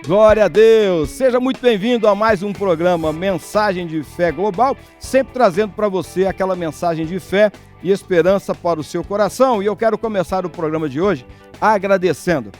Glória a Deus! Seja muito bem-vindo a mais um programa Mensagem de Fé Global, sempre trazendo para você aquela mensagem de fé e esperança para o seu coração. E eu quero começar o programa de hoje agradecendo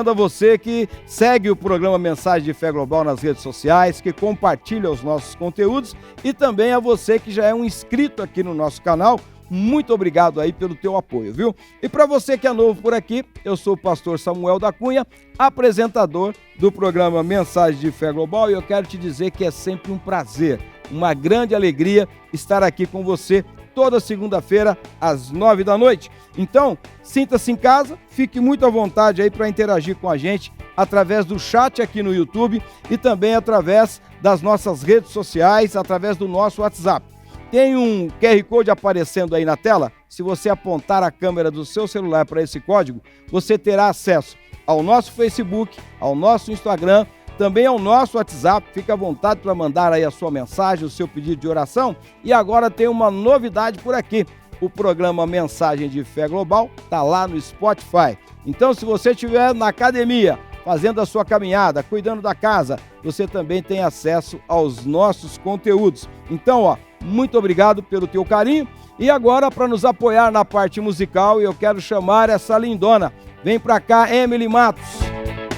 a você que segue o programa Mensagem de Fé Global nas redes sociais, que compartilha os nossos conteúdos e também a você que já é um inscrito aqui no nosso canal. Muito obrigado aí pelo teu apoio, viu? E para você que é novo por aqui, eu sou o pastor Samuel da Cunha, apresentador do programa Mensagem de Fé Global, e eu quero te dizer que é sempre um prazer, uma grande alegria estar aqui com você toda segunda-feira às 9 da noite. Então, sinta-se em casa, fique muito à vontade aí para interagir com a gente através do chat aqui no YouTube e também através das nossas redes sociais, através do nosso WhatsApp. Tem um QR Code aparecendo aí na tela. Se você apontar a câmera do seu celular para esse código, você terá acesso ao nosso Facebook, ao nosso Instagram, também ao nosso WhatsApp. Fique à vontade para mandar aí a sua mensagem, o seu pedido de oração. E agora tem uma novidade por aqui. O programa Mensagem de Fé Global está lá no Spotify. Então, se você estiver na academia, fazendo a sua caminhada, cuidando da casa, você também tem acesso aos nossos conteúdos. Então, muito obrigado pelo teu carinho. E agora, para nos apoiar na parte musical, eu quero chamar essa lindona. Vem pra cá, Emily Matos.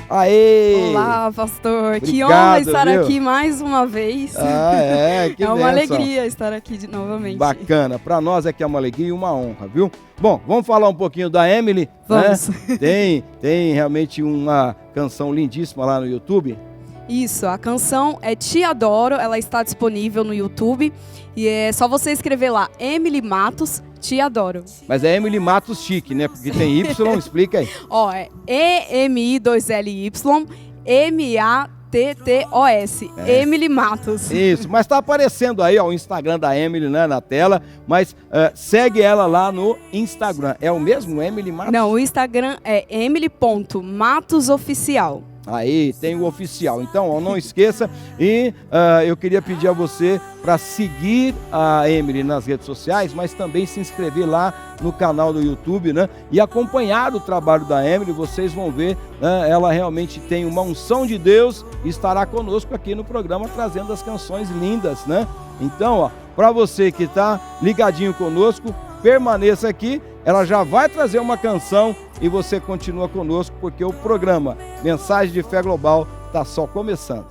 Aê! Olá, pastor. Obrigado, que honra estar viu? Aqui mais uma vez. Que é uma bênção. alegria estar aqui novamente. Bacana. Para nós é que é uma alegria e uma honra, viu? Bom, vamos falar um pouquinho da Emily. Vamos. Né? Tem realmente uma canção lindíssima lá no YouTube. Isso, a canção é Te Adoro, ela está disponível no YouTube e é só você escrever lá, Emily Matos, Te Adoro. Mas é Emily Matos chique, né? Porque tem Y, explica aí. É EMI2LY MATTOS, Emily Matos. Isso, mas tá aparecendo aí, o Instagram da Emily, né, na tela, mas segue ela lá no Instagram. É o mesmo, Emily Matos? Não, o Instagram é emily.matosoficial. Aí, tem o oficial. Então, não esqueça. E eu queria pedir a você para seguir a Emily nas redes sociais, mas também se inscrever lá no canal do YouTube, né? E acompanhar o trabalho da Emily. Vocês vão ver, né? Ela realmente tem uma unção de Deus e estará conosco aqui no programa trazendo as canções lindas, né? Então, para você que está ligadinho conosco, permaneça aqui. Ela já vai trazer uma canção e você continua conosco, porque o programa Mensagem de Fé Global está só começando.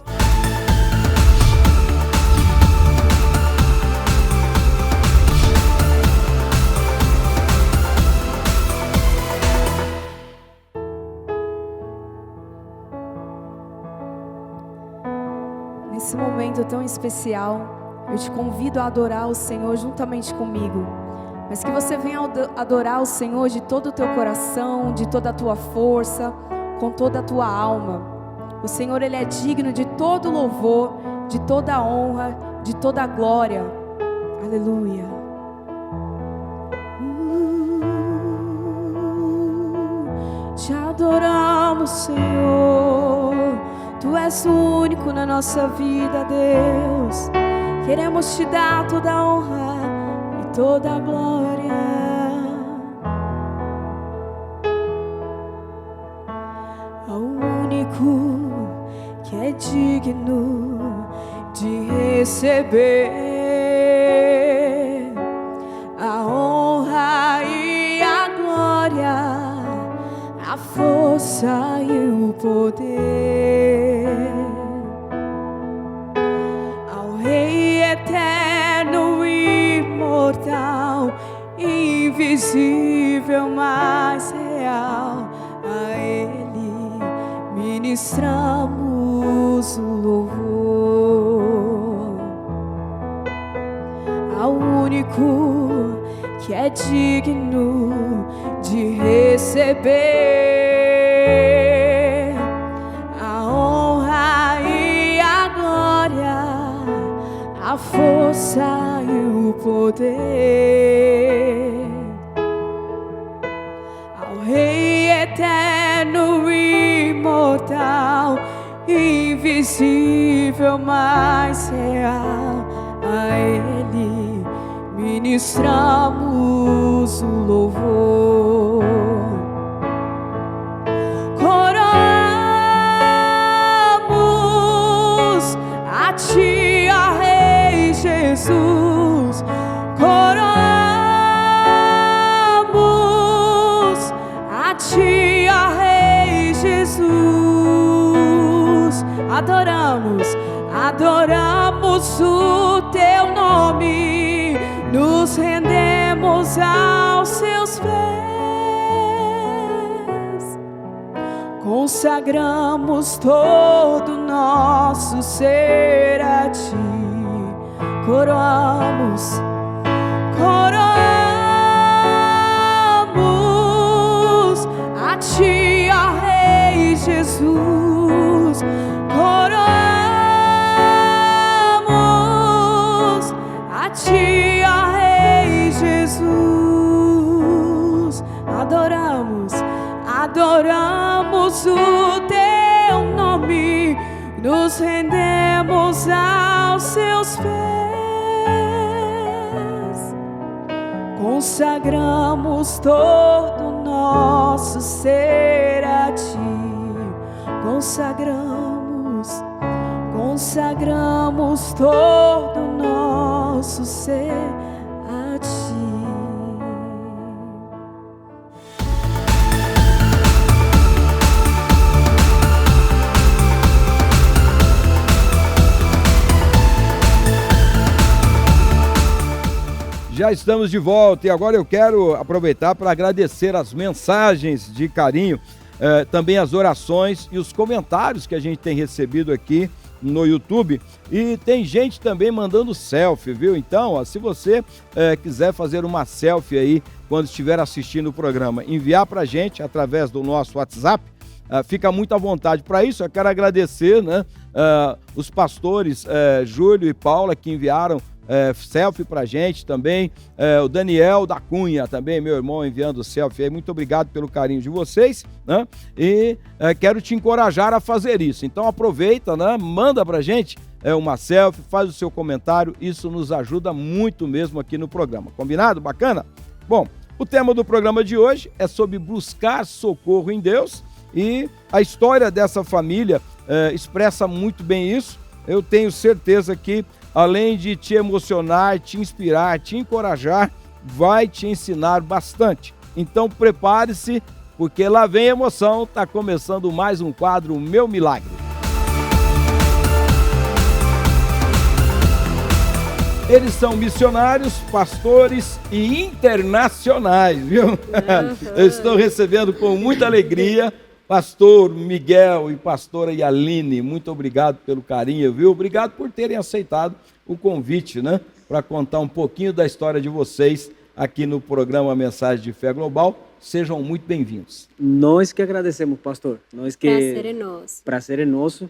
Nesse momento tão especial, eu te convido a adorar o Senhor juntamente comigo. Mas que você venha adorar o Senhor de todo o teu coração, de toda a tua força, com toda a tua alma. O Senhor, Ele é digno de todo louvor, de toda honra, de toda glória. Aleluia. Te adoramos, Senhor. Tu és o único na nossa vida, Deus. Queremos te dar toda a honra, toda a glória. Ao único que é digno de receber a honra e a glória, a força e o poder. Ao Rei eterno, imortal, invisível, mas real, a Ele ministramos o louvor. Ao único que é digno de receber a honra e a glória, a força e o poder. Ao Rei eterno, imortal, invisível, mas real, a Ele ministramos o louvor. Coroado adoramos o teu nome, nos rendemos aos seus pés, consagramos todo o nosso ser a ti, coroamos a ti, ó Rei Jesus, coroamos a ti, ó Rei Jesus, adoramos o teu nome, nos rendemos aos seus pés, consagramos todo o nosso ser a ti, consagramos todo o nosso ser a ti. Já estamos de volta e agora eu quero aproveitar para agradecer as mensagens de carinho, também as orações e os comentários que a gente tem recebido aqui no YouTube. E tem gente também mandando selfie, viu? Então, ó, se você quiser fazer uma selfie aí quando estiver assistindo o programa, enviar para a gente através do nosso WhatsApp, fica muito à vontade para isso. Eu quero agradecer, né, os pastores Júlio e Paula que enviaram selfie pra gente também, o Daniel da Cunha também, meu irmão, enviando selfie aí. Muito obrigado pelo carinho de vocês, né? E quero te encorajar a fazer isso. Então aproveita, né? Manda pra gente uma selfie, faz o seu comentário, isso nos ajuda muito mesmo aqui no programa. Combinado? Bacana? Bom, o tema do programa de hoje é sobre buscar socorro em Deus e a história dessa família expressa muito bem isso. Eu tenho certeza que além de te emocionar, te inspirar, te encorajar, vai te ensinar bastante. Então prepare-se, porque lá vem emoção, está começando mais um quadro Meu Milagre. Eles são missionários, pastores e internacionais, viu? Eu estou recebendo com muita alegria pastor Miguel e pastora Yaline, muito obrigado pelo carinho, viu? Obrigado por terem aceitado o convite, né? Para contar um pouquinho da história de vocês aqui no programa Mensagem de Fé Global. Sejam muito bem-vindos. Nós que agradecemos, pastor. Prazer é nosso. Prazer é nosso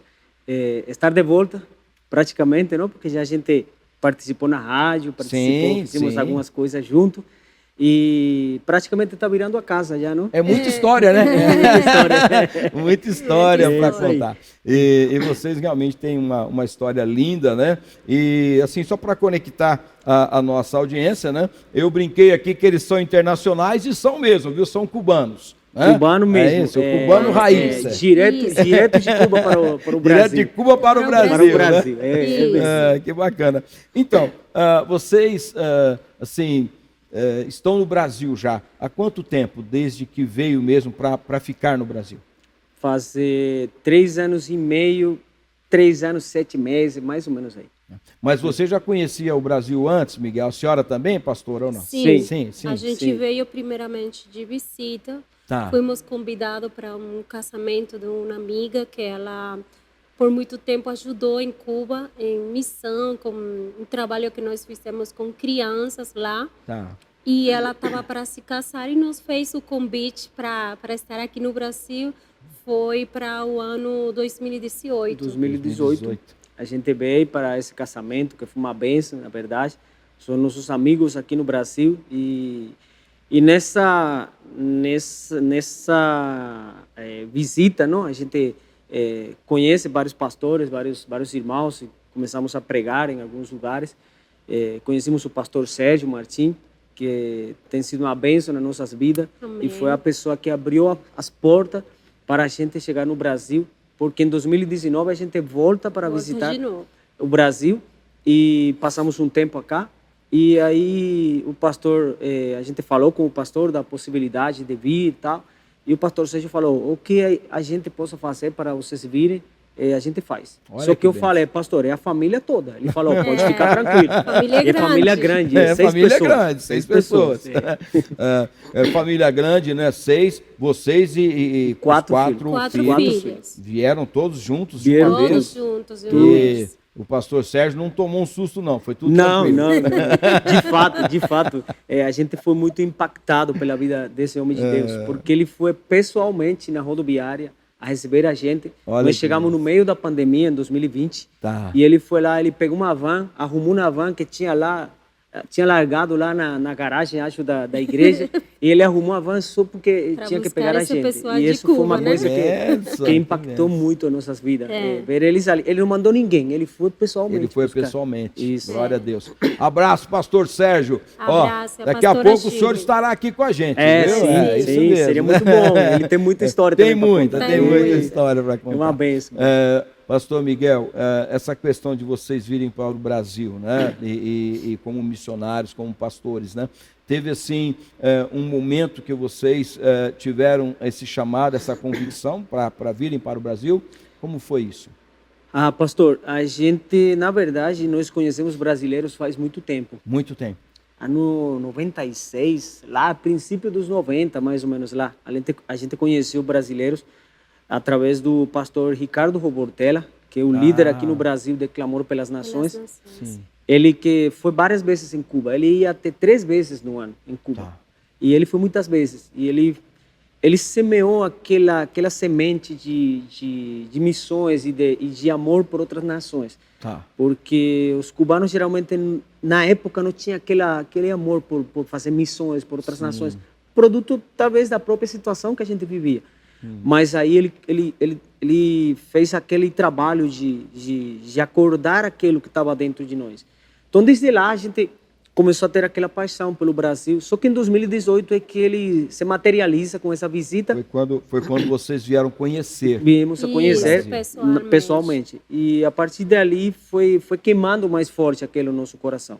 estar de volta, praticamente, não? Porque já a gente participou na rádio, fizemos algumas coisas junto. E praticamente está virando a casa já, não? É muita história, né? Muita história para contar. E vocês realmente têm uma história linda, né? E assim, só para conectar a nossa audiência, né? Eu brinquei aqui que eles são internacionais e são mesmo, viu? São cubanos. Né? Cubano mesmo. É isso, cubano raiz. Direto de Cuba para o Brasil. Direto de Cuba para o Brasil. Para o Brasil, né? Que bacana. Então, vocês, assim... estão no Brasil já há quanto tempo, desde que veio mesmo para ficar no Brasil? Faz 3 anos e meio, 3 anos, 7 meses, mais ou menos aí. Mas você já conhecia o Brasil antes, Miguel? A senhora também, pastor, ou não? Sim. A gente veio primeiramente de visita. Tá. Fomos convidados para um casamento de uma amiga que ela por muito tempo ajudou em Cuba, em missão, com um trabalho que nós fizemos com crianças lá. Tá. E ela estava para se casar e nos fez o convite para estar aqui no Brasil. Foi para o ano 2018. 2018. A gente veio para esse casamento, que foi uma bênção, na verdade. São nossos amigos aqui no Brasil. E nessa visita, não, a gente... conhece vários pastores, vários irmãos, e começamos a pregar em alguns lugares. Conhecemos o pastor Sérgio Martim, que tem sido uma bênção nas nossas vidas. Amém. E foi a pessoa que abriu as portas para a gente chegar no Brasil, porque em 2019 a gente volta para visitar o Brasil e passamos um tempo acá. E aí o pastor, a gente falou com o pastor da possibilidade de vir e tal. E o pastor Sérgio falou, o que a gente possa fazer para vocês virem a gente faz. Olha Só que eu bem. falei, pastor, é a família toda. Ele falou, pode ficar tranquilo. Família É família grande, É, seis família pessoas. grande, 6 pessoas. É. Família grande, né? 6, vocês e Quatro Quatro filhos. filhos. Vieram todos juntos Vieram de uma Todos vez. juntos. E o pastor Sérgio não tomou um susto, não. Foi tudo Não, tranquilo. não. De fato, a gente foi muito impactado pela vida desse homem de Deus, porque ele foi pessoalmente na rodoviária a receber a gente. Olha Nós que chegamos no meio da pandemia, em 2020, Tá. e ele foi lá, ele pegou uma van, arrumou na van que tinha largado lá na garagem, acho, da igreja, e ele arrumou a van só porque Pra tinha que buscar pegar a esse gente. pessoal E de isso foi uma Cuba, né? coisa Benção, que impactou benção. muito as nossas vidas. É. Ver eles ali. Ele não mandou ninguém, ele foi pessoalmente. Ele foi buscar. pessoalmente. Isso. Glória a Deus. Abraço, pastor Sérgio. Abraço, Ó, daqui a pastora pouco o senhor Chile. estará aqui com a gente. É, viu? sim, Isso sim, mesmo. seria muito bom. Ele tem muita história Tem também pra muita, contar. tem Tem muita muita. história para contar. É uma bênção. Pastor Miguel, essa questão de vocês virem para o Brasil, né? E como missionários, como pastores, né? Teve assim um momento que vocês tiveram esse chamado, essa convicção para virem para o Brasil? Como foi isso? Pastor, a gente, na verdade, nós conhecemos brasileiros faz muito tempo. Muito tempo. Ano 96, lá a princípio dos 90, mais ou menos lá, a gente conheceu brasileiros através do pastor Ricardo Robortella, que é o líder aqui no Brasil de Clamor pelas Nações. Sim. Ele que foi várias vezes em Cuba. Ele ia até 3 vezes no ano em Cuba. Tá. E ele foi muitas vezes. E ele semeou aquela semente de missões e de amor por outras nações. Tá. Porque os cubanos geralmente, na época, não tinham aquele amor por fazer missões por outras nações. Produto, talvez, da própria situação que a gente vivia. Mas aí ele fez aquele trabalho de acordar aquilo que estava dentro de nós. Então, desde lá, a gente começou a ter aquela paixão pelo Brasil. Só que em 2018 é que ele se materializa com essa visita. Foi quando vocês vieram conhecer. Viemos a conhecer pessoalmente. E a partir dali foi queimando mais forte aquele no nosso coração.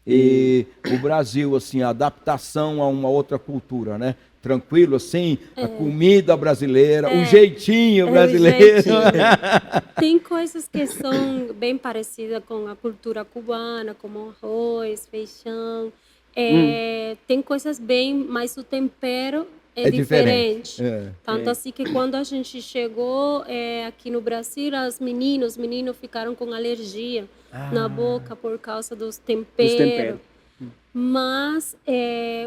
E o Brasil, assim, a adaptação a uma outra cultura, né? Tranquilo, assim, a comida brasileira, o jeitinho brasileiro. Tem coisas que são bem parecidas com a cultura cubana, como arroz, feijão. Tem coisas bem, mas o tempero é diferente. Tanto assim que quando a gente chegou aqui no Brasil, os meninos ficaram com alergia na boca por causa dos temperos. Mas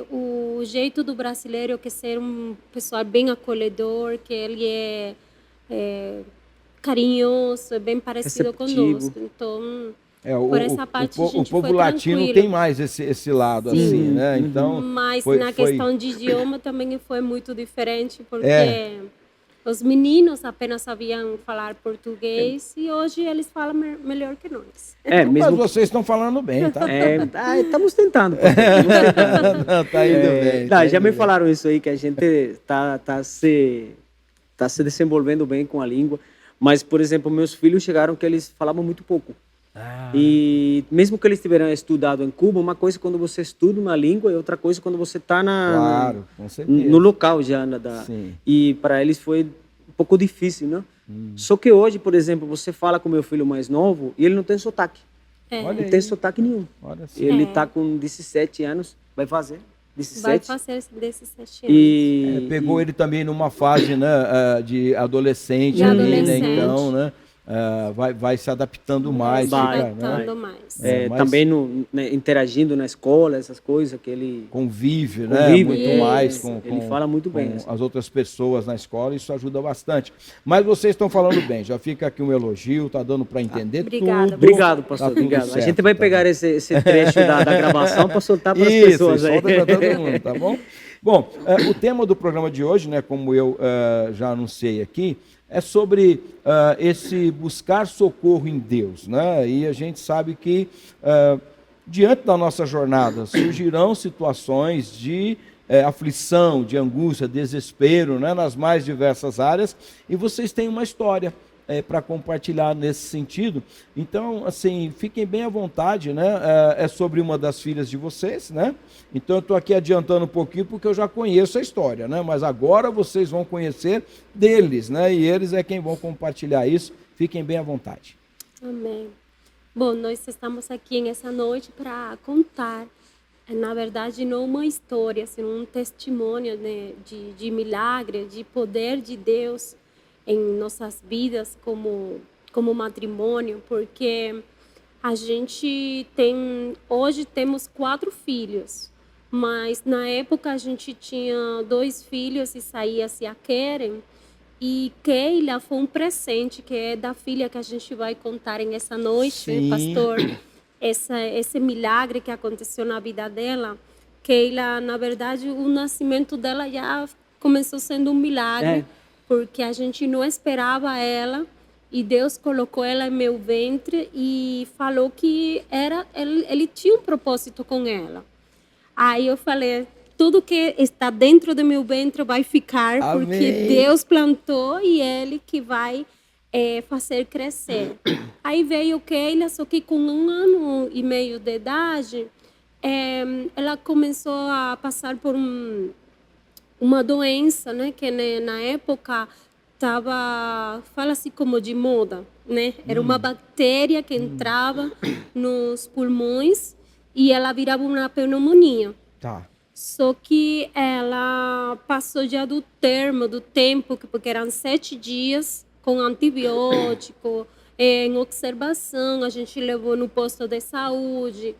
o jeito do brasileiro é que ser um pessoal bem acolhedor, que ele é carinhoso, é bem parecido conosco. Então, por essa parte, a gente o povo foi latino tranquilo. tem mais esse lado, assim, né? Então, Mas foi- na foi- questão de idioma também foi muito diferente, porque os meninos apenas sabiam falar português e hoje eles falam melhor que nós. Mas Mesmo vocês estão falando bem, tá? estamos tentando. pastor. Não, tá indo bem. Não, tá já indo me bem. falaram isso aí, que a gente tá se desenvolvendo bem com a língua. Mas, por exemplo, meus filhos chegaram que eles falavam muito pouco. E mesmo que eles tiveram estudado em Cuba, uma coisa é quando você estuda uma língua e outra coisa é quando você está Claro, com certeza. no local já. Sim. E para eles foi um pouco difícil, né? Só que hoje, por exemplo, você fala com meu filho mais novo e ele não tem sotaque. Olha Não aí. tem sotaque nenhum. Olha só. Ele está com 17 anos, vai fazer 17. Vai fazer desses 7 anos. E Pegou ele também numa fase, né, de adolescente, De ali, né? adolescente. Então, né, vai se adaptando mais. Vai, fica, né, Adaptando mais. mas- também interagindo na escola, essas coisas que ele convive, né, Convive, muito isso. mais com Ele fala muito bem, com assim. as outras pessoas na escola, isso ajuda bastante. Mas vocês estão falando bem, já fica aqui um elogio, tá dando para entender Obrigada. tudo. Obrigado, pastor. Tá tudo Obrigado. certo, A gente vai tá pegar bom. esse trecho da gravação para soltar para as Isso, pessoas aí. solta para todo mundo, tá bom? Bom, o tema do programa de hoje, né, como eu já anunciei aqui, é sobre esse buscar socorro em Deus, né? E a gente sabe que diante da nossa jornada surgirão situações de aflição, de angústia, desespero, né, nas mais diversas áreas, e vocês têm uma história para compartilhar nesse sentido. Então, assim, fiquem bem à vontade, né? É sobre uma das filhas de vocês, né? Então, eu estou aqui adiantando um pouquinho porque eu já conheço a história, né? Mas agora vocês vão conhecer deles, né? E eles é quem vão compartilhar isso. Fiquem bem à vontade. Amém. Bom, nós estamos aqui nessa noite para contar, na verdade, não uma história, assim, um testemunho, né, de milagre, de poder de Deus em nossas vidas como matrimônio, porque a gente hoje temos 4 filhos, mas na época a gente tinha 2 filhos, Isaías e a Keren, e Keila foi um presente que é da filha que a gente vai contar nessa noite, Sim. pastor. Esse milagre que aconteceu na vida dela. Keila, na verdade, o nascimento dela já começou sendo um milagre, porque a gente não esperava ela e Deus colocou ela em meu ventre e falou que ele tinha um propósito com ela. Aí eu falei, tudo que está dentro do meu ventre vai ficar, Amém. porque Deus plantou e Ele que vai fazer crescer. Aí veio Keila, só que com 1 ano e meio de idade, ela começou a passar por uma doença, né, que na época fala-se como de moda, né? Era uma bactéria que entrava nos pulmões e ela virava uma pneumonia. Tá. Só que ela passou já do tempo, porque eram 7 dias com antibiótico, em observação, a gente levou no posto de saúde,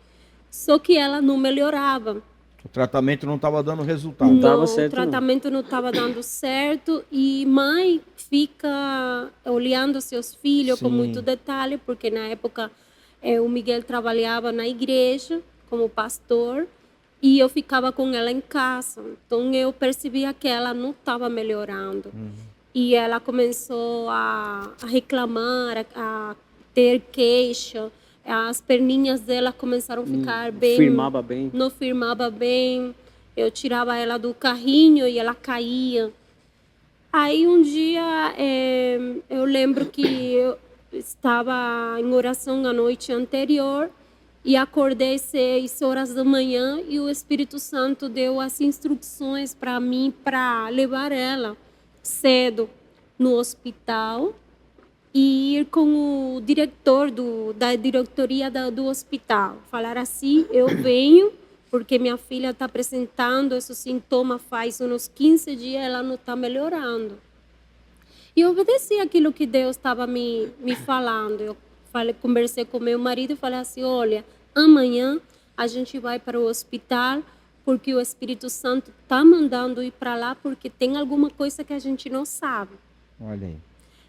só que ela não melhorava. O tratamento não estava dando resultado. Não dava Não, certo, o tratamento não estava dando certo e mãe fica olhando seus filhos com Sim. muito detalhe, porque na época o Miguel trabalhava na igreja como pastor e eu ficava com ela em casa. Então eu percebia que ela não estava melhorando. E ela começou a reclamar, a ter queixa. As perninhas dela começaram a ficar não firmava bem. Eu tirava ela do carrinho e ela caía. Aí um dia eu lembro que eu estava em oração a noite anterior e acordei 6 horas da manhã e o Espírito Santo deu as instruções para mim para levar ela cedo no hospital e ir com o diretor da diretoria do hospital. Falar assim, eu venho porque minha filha está apresentando esses sintomas faz uns 15 dias, ela não está melhorando. E eu obedeci aquilo que Deus estava me falando. Eu conversei com meu marido e falei assim, olha, amanhã a gente vai para o hospital porque o Espírito Santo está mandando ir para lá porque tem alguma coisa que a gente não sabe. Olha aí.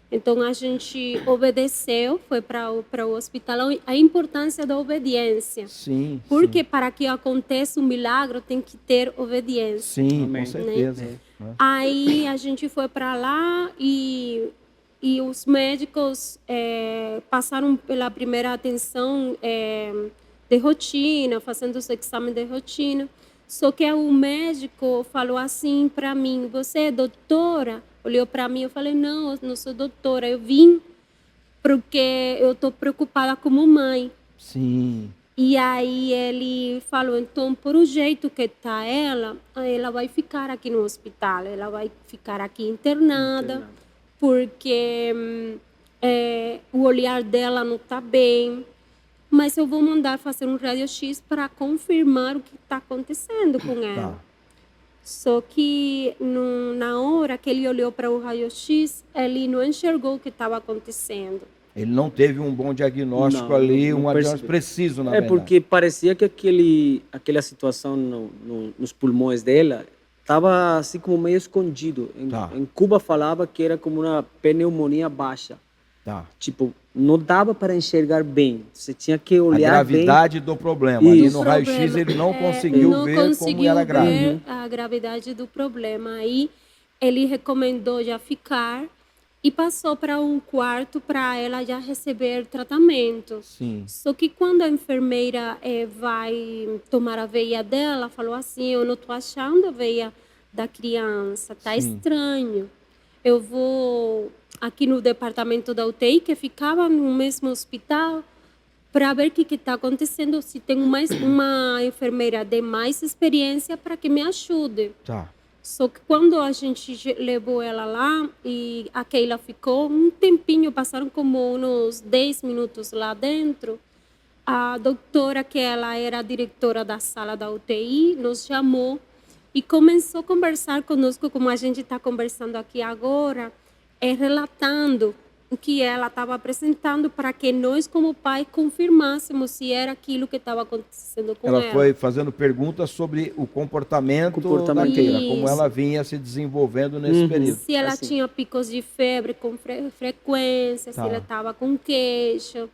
Então a gente obedeceu, foi para o hospital. A importância da obediência. Sim. Porque para que aconteça um milagre tem que ter obediência. Sim, Amém. com certeza. Né? Aí a gente foi para lá e os médicos passaram pela primeira atenção de rotina, fazendo os exames de rotina. Só que o médico falou assim para mim, você é doutora? Olhou para mim, eu falei, não, eu não sou doutora, eu vim porque eu estou preocupada como mãe. Sim. E aí ele falou, então, por o jeito que está ela vai ficar aqui no hospital, ela vai ficar aqui internada, porque o olhar dela não está bem, mas eu vou mandar fazer um raio-x para confirmar o que está acontecendo com ela. Tá. Só que na hora que ele olhou para o raio-x, ele não enxergou o que estava acontecendo. Ele não teve um bom diagnóstico ali, um diagnóstico preciso, na verdade. Porque parecia que aquela situação nos pulmões dela estava assim como meio escondido. Em Cuba falava que era como uma pneumonia baixa. Tá. Tipo, não dava para enxergar bem. Você tinha que olhar a gravidade bem. do problema. Ali no raio-x ele não conseguiu ver como era grave. A gravidade do problema. Aí ele recomendou já ficar e passou para um quarto para ela já receber tratamento. Sim. Só que quando a enfermeira vai tomar a veia dela, falou assim, eu não estou achando a veia da criança, tá estranho. Eu vou aqui no departamento da UTI, que ficava no mesmo hospital, para ver o que está acontecendo, se tem uma enfermeira de mais experiência para que me ajude. Tá. Só que quando a gente levou ela lá e a Keila ficou um tempinho, passaram como uns 10 minutos lá dentro, a doutora, que ela era a diretora da sala da UTI, nos chamou e começou a conversar conosco, como a gente está conversando aqui agora, relatando o que ela estava apresentando para que nós, como pai, confirmássemos se era aquilo que estava acontecendo com ela. Ela foi fazendo perguntas sobre o comportamento da Keila, como ela vinha se desenvolvendo nesse período. Se ela tinha picos de febre com frequência, se ela estava com queixo.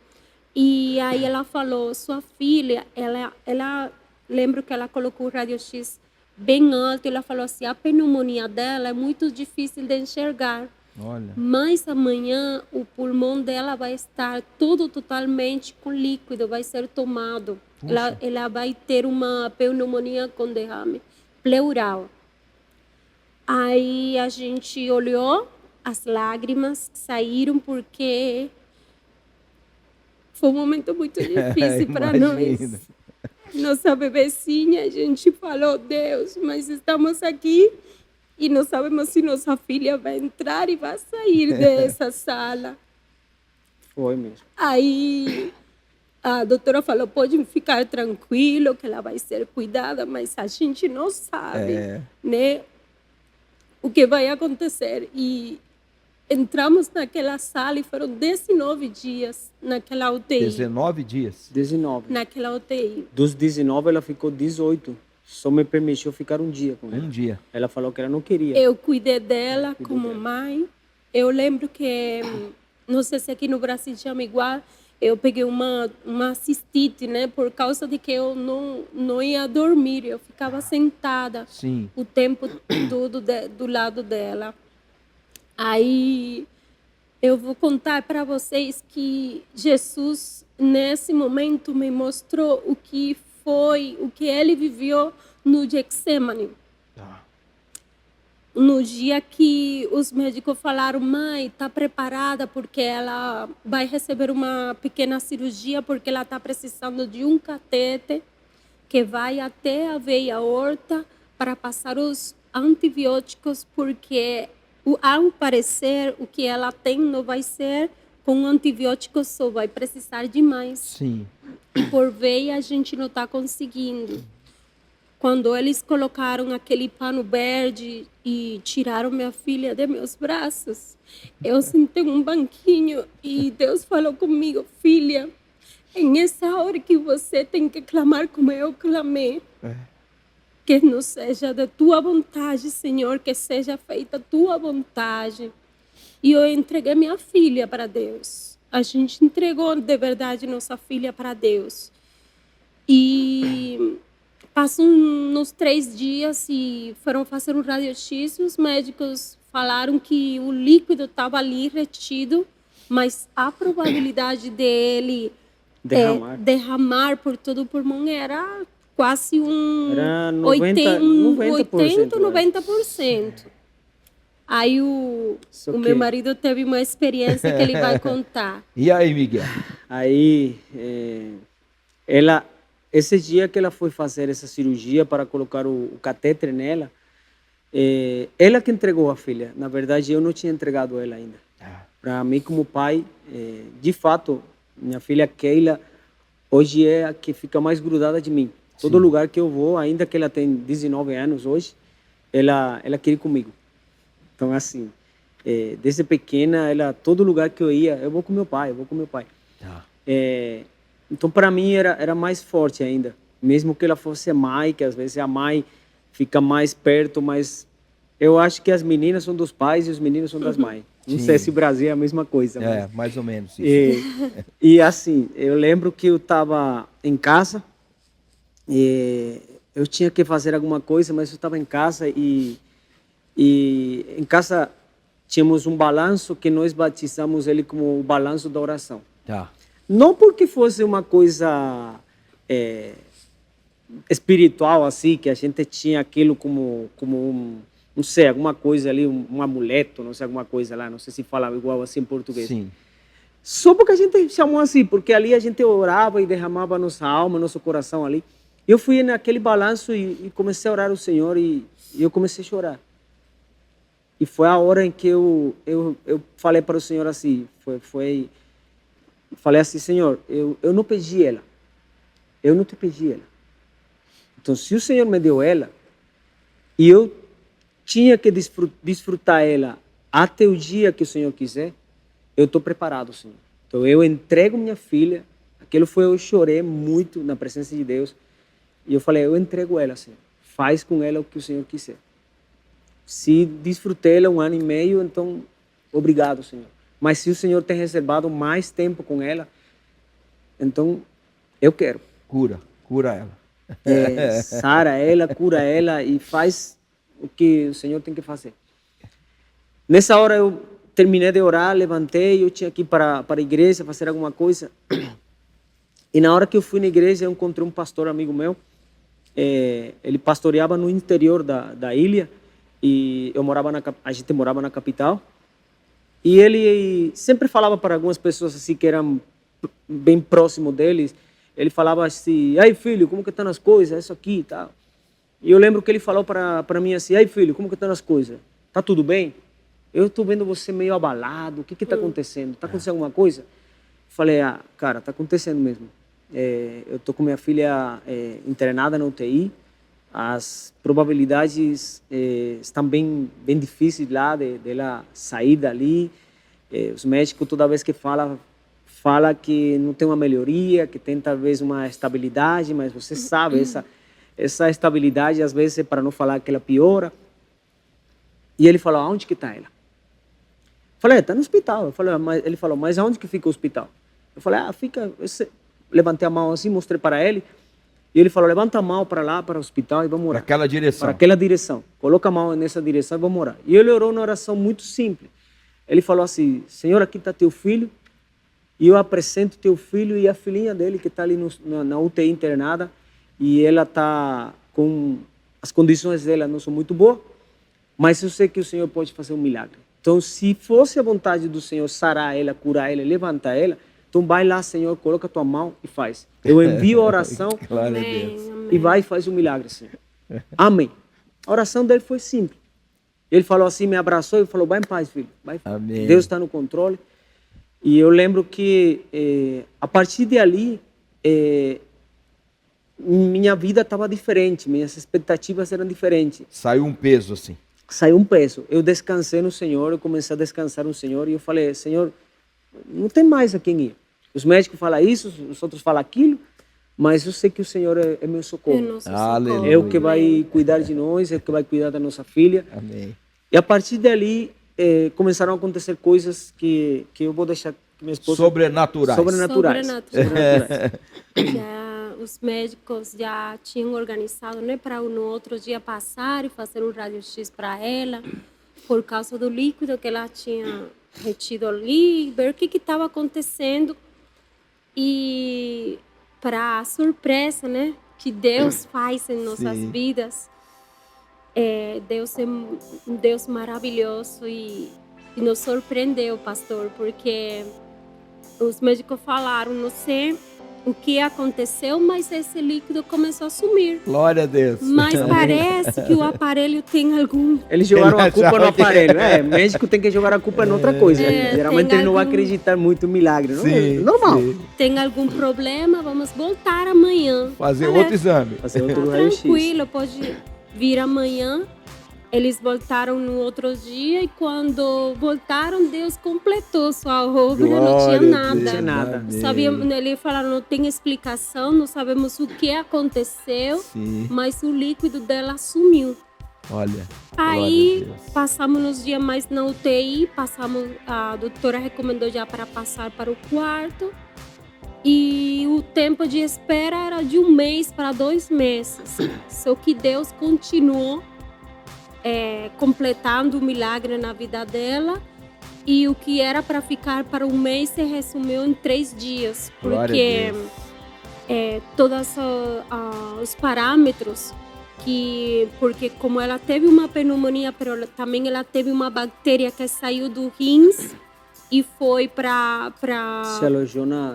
E aí ela falou, sua filha, ela lembro que ela colocou o raio-x bem alto, e ela falou assim, a pneumonia dela é muito difícil de enxergar. Olha. Mas amanhã o pulmão dela vai estar todo totalmente com líquido, vai ser tomado. Ela vai ter uma pneumonia com derrame pleural. Aí a gente olhou, as lágrimas saíram porque foi um momento muito difícil para nós. Nossa bebezinha, a gente falou, Deus, mas estamos aqui e não sabemos se nossa filha vai entrar e vai sair dessa sala. Foi mesmo. Aí a doutora falou, pode ficar tranquilo que ela vai ser cuidada, mas a gente não sabe, né, o que vai acontecer. E entramos naquela sala e foram 19 dias naquela UTI. 19 dias? 19. Naquela UTI. Dos 19, ela ficou 18. Só me permitiu ficar um dia com ela. Um dia. Ela falou que ela não queria. Eu cuidei dela como mãe. Eu lembro que, não sei se aqui no Brasil chama igual, eu peguei uma cistite, né? Por causa de que eu não ia dormir. Eu ficava sentada o tempo todo do lado dela. Aí eu vou contar para vocês que Jesus, nesse momento, me mostrou o que ele viveu no Getsemane. No dia que os médicos falaram, mãe, está preparada porque ela vai receber uma pequena cirurgia porque ela está precisando de um catete que vai até a veia aorta para passar os antibióticos, porque ao parecer o que ela tem não vai ser com antibióticos, só vai precisar de mais. Sim. E por veia a gente não está conseguindo. Quando eles colocaram aquele pano verde e tiraram minha filha de meus braços, eu sentei um banquinho e Deus falou comigo, filha, é nessa hora que você tem que clamar como eu clamei. Que não seja da tua vontade, Senhor, que seja feita a tua vontade. E eu entreguei minha filha para Deus. A gente entregou de verdade nossa filha para Deus. E passam uns 3 dias e foram fazer um raio-x. Os médicos falaram que o líquido estava ali retido, mas a probabilidade dele derramar por todo o pulmão era quase era 90%. Aí o meu marido teve uma experiência que ele vai contar. E aí, Miguel? Aí, esse dia que ela foi fazer essa cirurgia para colocar o catéter nela, ela que entregou a filha. Na verdade, eu não tinha entregado ela ainda. Para mim, como pai, de fato, minha filha Keila hoje é a que fica mais grudada de mim. Todo lugar que eu vou, ainda que ela tem 19 anos hoje, ela quer ir comigo. Então, assim, desde pequena, todo lugar que eu ia, eu vou com meu pai. Então, para mim, era mais forte ainda. Mesmo que ela fosse mãe, que às vezes a mãe fica mais perto, mas eu acho que as meninas são dos pais e os meninos são das mães. Não sei se o Brasil é a mesma coisa. Mas... mais ou menos. E assim, eu lembro que eu estava em casa, eu tinha que fazer alguma coisa, mas eu estava em casa e em casa tínhamos um balanço que nós batizamos ele como o balanço da oração. Não porque fosse uma coisa espiritual assim, que a gente tinha aquilo como não sei, alguma coisa ali, um amuleto, não sei, alguma coisa lá, não sei se fala igual assim em português. Sim. Só porque a gente chamou assim, porque ali a gente orava e derramava a nossa alma, nosso coração ali. Eu fui naquele balanço e comecei a orar ao Senhor e E eu comecei a chorar. E foi a hora em que eu falei para o Senhor assim, falei assim, Senhor, eu não pedi ela. Eu não te pedi ela. Então, se o Senhor me deu ela, e eu tinha que desfrutar ela até o dia que o Senhor quiser, eu estou preparado, Senhor. Então, eu entrego minha filha. Aquilo foi, eu chorei muito na presença de Deus. E eu falei, eu entrego ela, Senhor. Faz com ela o que o Senhor quiser. Se desfrutei ela 1 ano e meio, então, obrigado, Senhor. Mas se o Senhor tem reservado mais tempo com ela, então, eu quero. Cura ela. Sara ela, cura ela e faz o que o Senhor tem que fazer. Nessa hora eu terminei de orar, levantei, eu tinha que ir para a igreja fazer alguma coisa. E na hora que eu fui na igreja, eu encontrei um pastor amigo meu. Ele pastoreava no interior da ilha e a gente morava na capital. E ele sempre falava para algumas pessoas assim que eram bem próximo deles. Ele falava assim, aí filho, como que estão as coisas, isso aqui e tal. E eu lembro que ele falou para mim assim, aí filho, como que estão as coisas? Tá tudo bem? Eu estou vendo você meio abalado, o que está acontecendo? Está acontecendo alguma coisa? Falei, cara, está acontecendo mesmo. Eu estou com minha filha internada na UTI, as probabilidades estão bem difíceis lá dela sair dali. Os médicos, toda vez que fala que não tem uma melhoria, que tem talvez uma estabilidade, mas você sabe, essa estabilidade às vezes é para não falar que ela piora. E ele falou, aonde que está ela? Eu falei, está no hospital. Ele falou, mas aonde que fica o hospital? Eu falei, fica... Levantei a mão assim, mostrei para ele. E ele falou, levanta a mão para lá, para o hospital e vamos orar. Para aquela direção. Para aquela direção. Coloca a mão nessa direção e vamos orar. E ele orou uma oração muito simples. Ele falou assim, Senhor, aqui está teu filho. E eu apresento teu filho e a filhinha dele que está ali na UTI internada. E ela está com... As condições dela não são muito boas. Mas eu sei que o Senhor pode fazer um milagre. Então, se fosse a vontade do Senhor sarar ela, curar ela, levantar ela, então vai lá, Senhor, coloca a tua mão e faz. Eu envio a oração e vai e faz um milagre, Senhor. Amém. A oração dele foi simples. Ele falou assim, me abraçou e falou, vai em paz, filho. Vai. Amém. Deus está no controle. E eu lembro que, a partir de ali, minha vida estava diferente, minhas expectativas eram diferentes. Saiu um peso, assim. Saiu um peso. Eu descansei no Senhor, eu comecei a descansar no Senhor e eu falei, Senhor, não tem mais a quem ir. Os médicos falam isso, os outros falam aquilo, mas eu sei que o Senhor é meu socorro. Aleluia. É o que vai cuidar de nós, é o que vai cuidar da nossa filha. Amém. E a partir dali, começaram a acontecer coisas que eu vou deixar que minha esposa... Sobrenaturais. Já os médicos já tinham organizado, né, para no outro dia passar e fazer um raio-x para ela, por causa do líquido que ela tinha retido ali, ver o que estava acontecendo. E para surpresa, né, que Deus faz em nossas vidas, Deus é um Deus maravilhoso e nos surpreendeu, pastor, porque os médicos falaram, não sei o que aconteceu, mas esse líquido começou a sumir. Glória a Deus. Mas parece que o aparelho tem algum... Eles jogaram a culpa no aparelho. Médico tem que jogar a culpa em outra coisa. Geralmente ele não vai acreditar muito em milagre. Não? Sim, normal. Sim. Tem algum problema? Vamos voltar amanhã. Fazer outro exame. Fazer outro raio-x. Tranquilo, pode vir amanhã. Eles voltaram no outro dia e quando voltaram, Deus completou sua obra, não tinha nada. Não tinha nada. Eles falaram, não tem explicação, não sabemos o que aconteceu, mas o líquido dela sumiu. Olha. Aí passamos uns dias mais na UTI, a doutora recomendou já para passar para o quarto. E o tempo de espera era de 1 mês para 2 meses. Só que Deus continuou completando o milagre na vida dela, e o que era para ficar para 1 mês se resumiu em 3 dias, porque todos os parâmetros porque como ela teve uma pneumonia, mas também ela teve uma bactéria que saiu do rins e foi para se alojou na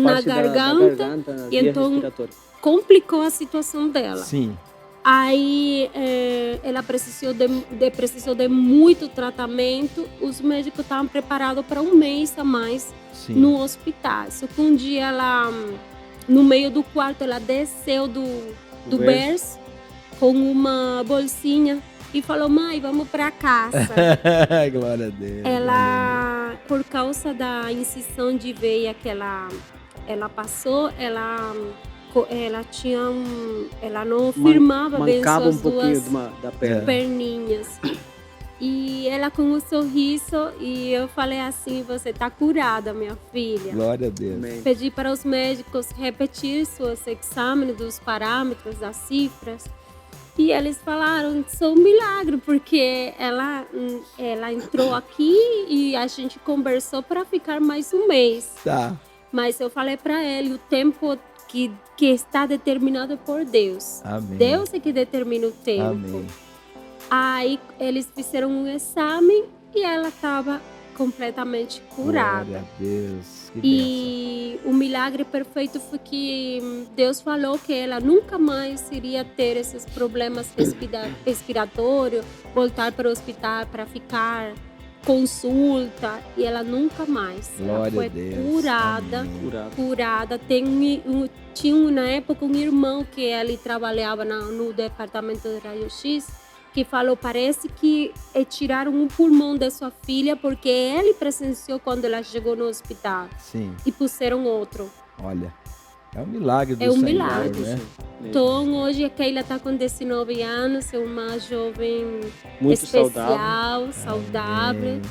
parte garganta, na e então respiratória. complicou a situação dela. Sim. Aí ela precisou de muito tratamento. Os médicos estavam preparados para um mês a mais no hospital. Só que um dia ela, no meio do quarto, ela desceu do berço com uma bolsinha e falou: mãe, vamos para casa. Glória a Deus. Ela, por causa da incisão de veia que ela passou, ela não firmava bem suas duas perninhas. E ela com um sorriso, e eu falei assim: você está curada, minha filha. Glória a Deus. Pedi para os médicos repetir seus exames dos parâmetros, das cifras. E eles falaram: isso é um milagre, porque ela entrou aqui e a gente conversou para ficar mais um mês. Tá. Mas eu falei para ele: o tempo que está determinado por Deus. Amém. Deus é que determina o tempo. Amém. Aí eles fizeram um exame e ela estava completamente curada. Glória a Deus. Que E o milagre perfeito foi que Deus falou que ela nunca mais iria ter esses problemas respiratórios, voltar para o hospital para ficar consulta, e ela nunca mais. Glória ela foi a Deus. curada. Tinha na época um irmão que ele trabalhava no departamento de raio-x, que falou: parece que tiraram um pulmão da sua filha, porque ele presenciou quando ela chegou no hospital. Sim. E puseram outro. Olha, é um milagre do É um Senhor, milagre. né? Então, hoje a Keila está com 19 anos, é uma jovem Muito especial, saudável.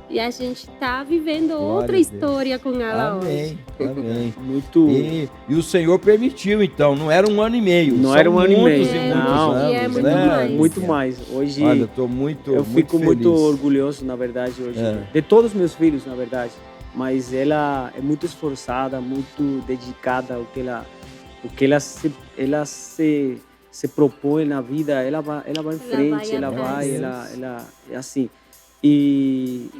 E a gente está vivendo Glória outra a Deus. história com ela Amém. hoje. Amém. Muito. E o Senhor permitiu, então, não era um ano e meio. Não são era um ano e muitos meio. muitos Não, anos, e é muito né? mais. Muito mais. Hoje Olha, eu tô muito eu fico feliz. muito orgulhoso, na verdade, hoje. É. De todos os meus filhos, na verdade. Mas ela é muito esforçada, muito dedicada ao que ela se propõe na vida. Ela vai em frente, ela é assim. E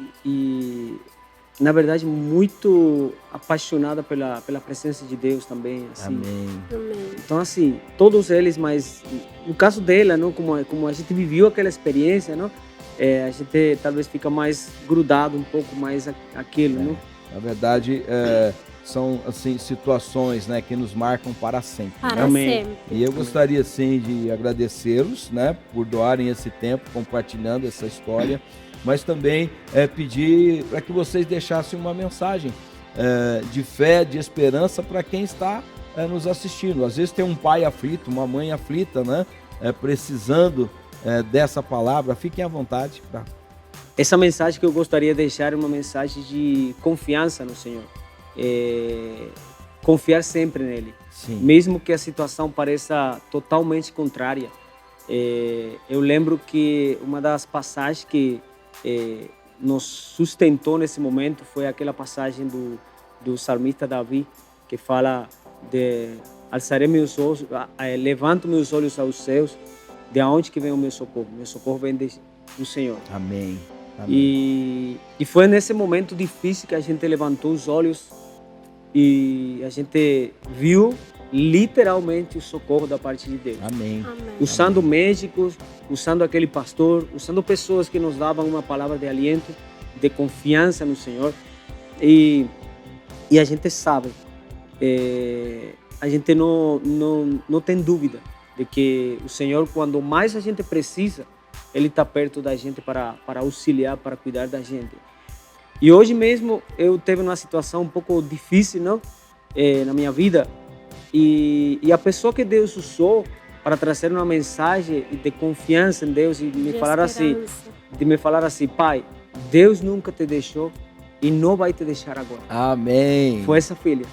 na verdade, muito apaixonada pela presença de Deus também, assim. Amém. Amém. Então, assim, todos eles, mas no caso dela, não, como a gente viveu aquela experiência, não, a gente talvez fica mais grudado um pouco mais aquilo, não? Na verdade, são assim situações, né, que nos marcam para sempre. Para Amém. sempre. E eu gostaria, sim, de agradecê-los, né, por doarem esse tempo compartilhando essa história, mas também pedir para que vocês deixassem uma mensagem de fé, de esperança para quem está nos assistindo. Às vezes tem um pai aflito, uma mãe aflita, né, precisando dessa palavra. Fiquem à vontade. Essa mensagem que eu gostaria de deixar é uma mensagem de confiança no Senhor. Confiar sempre nele. Sim. Mesmo que a situação pareça totalmente contrária. Eu lembro que uma das passagens que nos sustentou nesse momento foi aquela passagem do salmista Davi, que fala de: alçarei meus olhos, levanto meus olhos aos céus, de onde que vem o meu socorro? Meu socorro vem do Senhor. Amém. E foi nesse momento difícil que a gente levantou os olhos e a gente viu literalmente o socorro da parte de Deus. Amém. Amém. Usando médicos, usando aquele pastor, usando pessoas que nos davam uma palavra de aliento, de confiança no Senhor. E a gente sabe, a gente não tem dúvida de que o Senhor, quando mais a gente precisa, Ele está perto da gente para auxiliar, para cuidar da gente. E hoje mesmo eu tive uma situação um pouco difícil, não? Na minha vida. E a pessoa que Deus usou para trazer uma mensagem de confiança em Deus e me falar assim: pai, Deus nunca te deixou e não vai te deixar agora. Amém. Foi essa filha,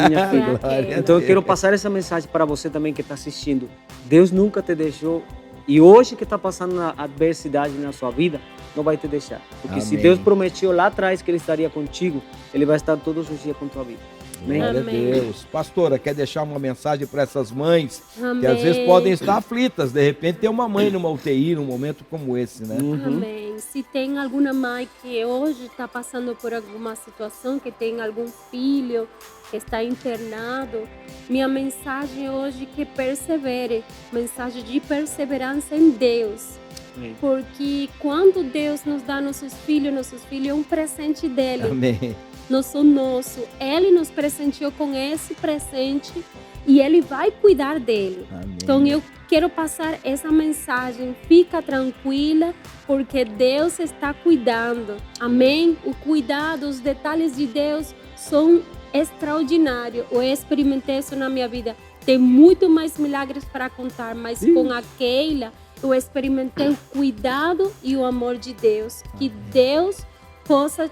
minha filha. Glória a Então eu Deus. quero passar essa mensagem para você também que está assistindo. Deus nunca te deixou e hoje que está passando na adversidade na sua vida, não vai te deixar. Porque se Amém. Deus prometeu lá atrás que Ele estaria contigo, Ele vai estar todos os dias com a tua vida. Glória a Deus. Pastora, quer deixar uma mensagem para essas mães Amém. que às vezes podem estar aflitas? De repente tem uma mãe numa UTI num momento como esse, né? Amém. Se tem alguma mãe que hoje está passando por alguma situação, que tem algum filho que está internado, minha mensagem hoje é que persevere, mensagem de perseverança em Deus. Amém. Porque quando Deus nos dá nossos filhos é um presente dele. Amém. Não são nosso. Ele nos presenteou com esse presente e ele vai cuidar dele. Amém. Então eu quero passar essa mensagem. Fica tranquila, porque Deus está cuidando. Amém? O cuidado, os detalhes de Deus são extraordinários. Eu experimentei isso na minha vida. Tem muito mais milagres para contar, mas com a Keila eu experimentei o cuidado e o amor de Deus. Que Deus possa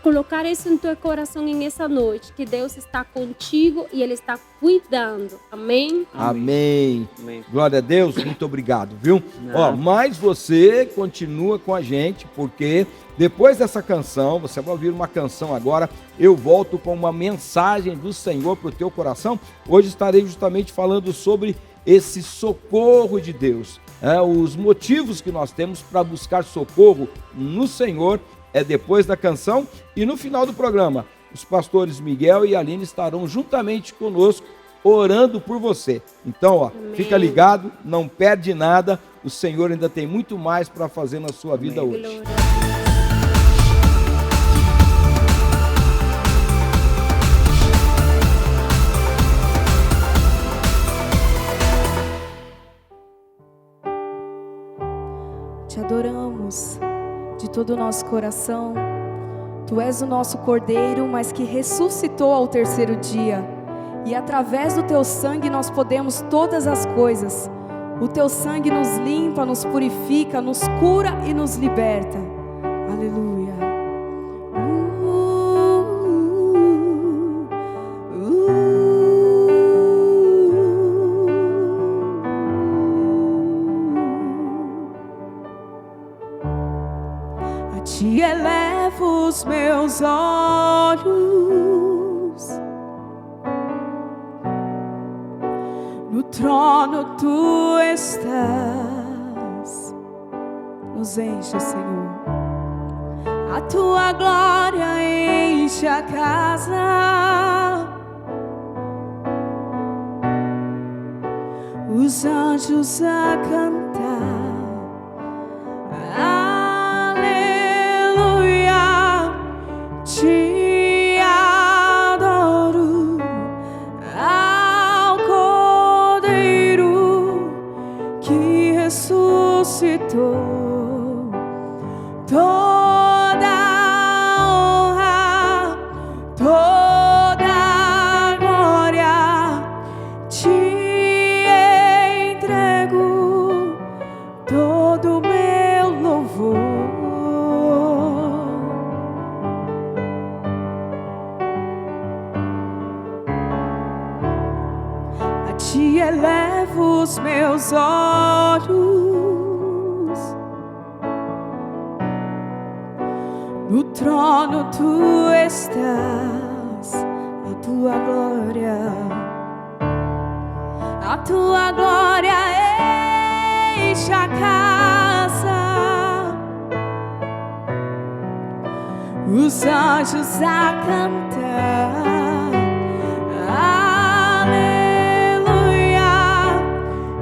colocar isso em teu coração nessa noite, que Deus está contigo e Ele está cuidando. Amém? Amém. Amém. Glória a Deus, muito obrigado, viu? Ó, mas você continua com a gente, porque depois dessa canção, você vai ouvir uma canção agora, eu volto com uma mensagem do Senhor para o teu coração. Hoje estarei justamente falando sobre esse socorro de Deus, os motivos que nós temos para buscar socorro no Senhor. É depois da canção e no final do programa, os pastores Miguel e Aline estarão juntamente conosco orando por você. Então, ó, Amém. Fica ligado, não perde nada, o Senhor ainda tem muito mais para fazer na sua vida Amém. hoje. Glória. Te adoramos de todo o nosso coração. Tu és o nosso Cordeiro, mas que ressuscitou ao terceiro dia. E através do teu sangue nós podemos todas as coisas. O teu sangue nos limpa, nos purifica, nos cura e nos liberta. Aleluia. Te elevo os meus olhos, no trono tu estás, nos enche, Senhor, a tua glória enche a casa, os anjos a cantar. Te adoro ao Cordeiro que ressuscitou. Toda honra, toda glória te entrego, todo meu louvor. Te elevo os meus olhos, no trono tu estás, a tua glória enche a casa, os anjos a cantar.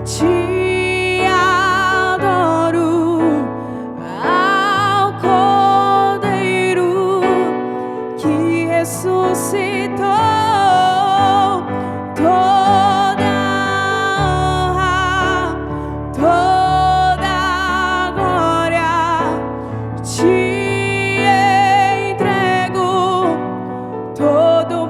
Te adoro ao Cordeiro que ressuscitou. Toda honra, toda glória te entrego, todo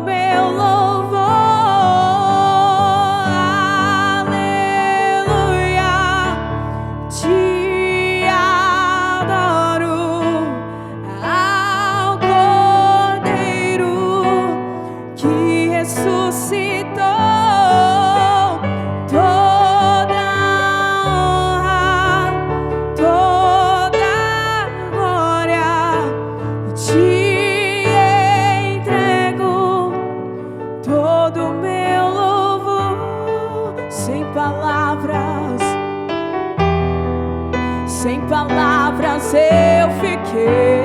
sem palavras eu fiquei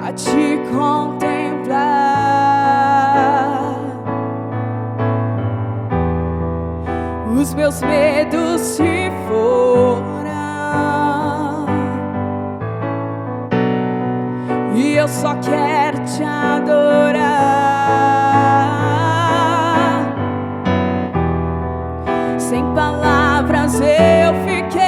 a te contemplar. Os meus medos se foram e eu só quero te adorar. Sem palavras eu fiquei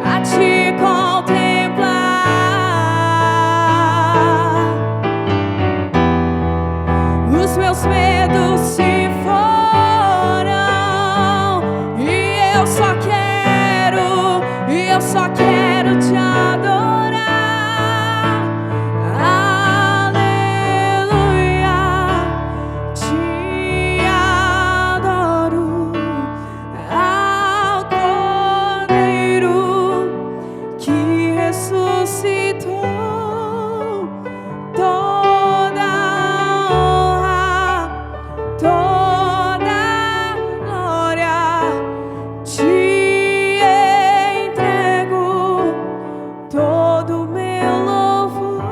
a te contemplar. Os meus medos se foram e eu só quero te adorar. Aleluia, te adoro ao Cordeiro que ressuscitou. Toda honra, toda glória te todo meu louvor.